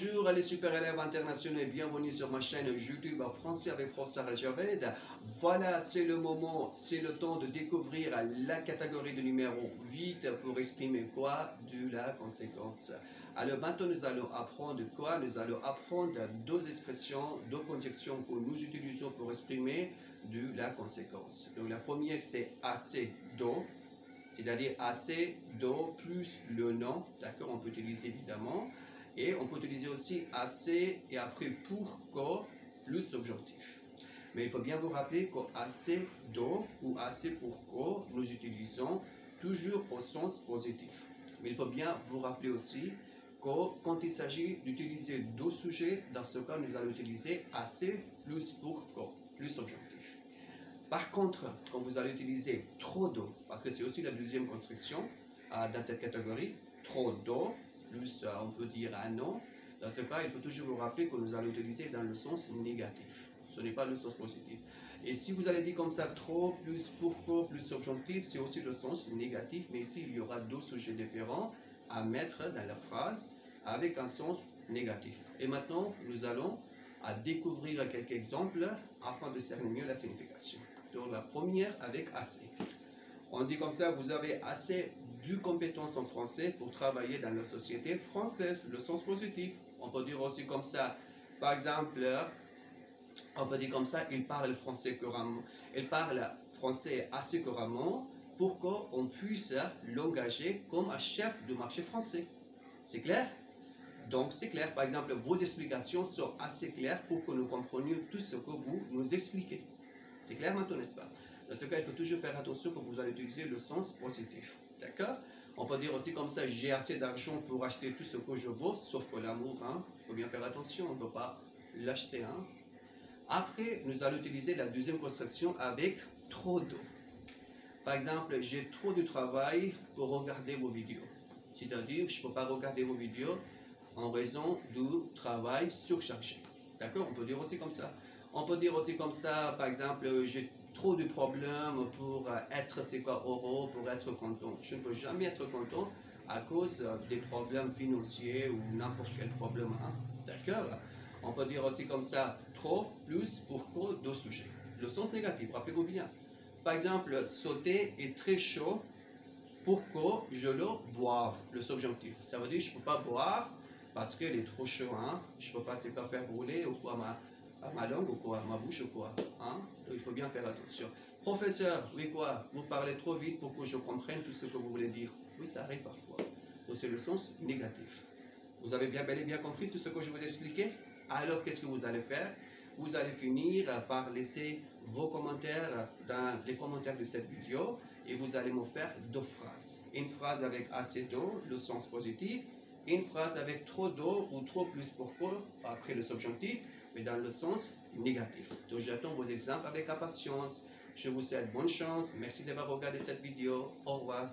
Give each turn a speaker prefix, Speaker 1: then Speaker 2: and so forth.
Speaker 1: Bonjour les super élèves internationaux et bienvenue sur ma chaîne YouTube Français avec Professeur Al-Javed. Voilà, c'est le moment, c'est le temps de découvrir la catégorie de numéro 8 pour exprimer quoi? De la conséquence. Alors maintenant nous allons apprendre quoi? Nous allons apprendre deux expressions, deux conjonctions que nous utilisons pour exprimer de la conséquence. Donc la première c'est assez d'eau, c'est-à-dire assez d'eau plus le nom, d'accord? On peut utiliser évidemment. Et on peut utiliser aussi assez et après pourquoi plus l'objonctif. Mais il faut bien vous rappeler qu'assez d'eau ou assez pourquoi nous utilisons toujours au sens positif. Mais il faut bien vous rappeler aussi que quand il s'agit d'utiliser deux sujets, dans ce cas nous allons utiliser assez plus pourquoi plus objectif. Par contre, quand vous allez utiliser trop d'eau, parce que c'est aussi la deuxième construction dans cette catégorie, trop d'eau, plus on peut dire un non, dans ce cas, il faut toujours vous rappeler que nous allons utiliser dans le sens négatif. Ce n'est pas le sens positif. Et si vous allez dire comme ça, trop, plus pourquoi, plus subjonctif, c'est aussi le sens négatif, mais ici, il y aura deux sujets différents à mettre dans la phrase avec un sens négatif. Et maintenant, nous allons découvrir quelques exemples afin de cerner mieux la signification. Donc, la première avec assez. On dit comme ça, vous avez assez de compétences en français pour travailler dans la société française, le sens positif. On peut dire aussi comme ça, par exemple, on peut dire comme ça, il parle français couramment. Il parle français assez couramment pour qu'on puisse l'engager comme un chef de marché français. C'est clair? Donc c'est clair, par exemple, vos explications sont assez claires pour que nous comprenions tout ce que vous nous expliquez. C'est clair maintenant, n'est-ce pas? Dans ce cas, il faut toujours faire attention que vous allez utiliser le sens positif. D'accord? On peut dire aussi comme ça, j'ai assez d'argent pour acheter tout ce que je veux, sauf que l'amour, hein, il faut bien faire attention, on ne peut pas l'acheter. Hein. Après, nous allons utiliser la deuxième construction avec trop d'eau. Par exemple, j'ai trop de travail pour regarder vos vidéos. C'est-à-dire, je ne peux pas regarder vos vidéos en raison du travail surchargé. D'accord? On peut dire aussi comme ça. On peut dire aussi comme ça, par exemple, j'ai trop de problèmes pour être, c'est quoi, heureux, pour être content. Je ne peux jamais être content à cause des problèmes financiers ou n'importe quel problème. Hein? D'accord? On peut dire aussi comme ça, trop, plus, pourquoi, deux sujets. Le sens négatif, rappelez-vous bien. Par exemple, sauter est très chaud, pourquoi je le boive, le subjonctif. Ça veut dire que je ne peux pas boire parce qu'il est trop chaud. Hein? Je ne peux pas faire brûler ou quoi, ma langue ou quoi, ma bouche ou quoi. Hein? Donc, il faut bien faire attention. Professeur, oui quoi, vous parlez trop vite pour que je comprenne tout ce que vous voulez dire. Oui, ça arrive parfois. Donc c'est le sens négatif. Vous avez bel et bien compris tout ce que je vous ai expliqué? Alors qu'est-ce que vous allez faire? Vous allez finir par laisser vos commentaires dans les commentaires de cette vidéo et vous allez me faire deux phrases. Une phrase avec assez d'eau, le sens positif, une phrase avec trop d'eau ou trop plus pourquoi, après le subjonctif, mais dans le sens négatif. Donc j'attends vos exemples avec impatience. Je vous souhaite bonne chance. Merci d'avoir regardé cette vidéo. Au revoir.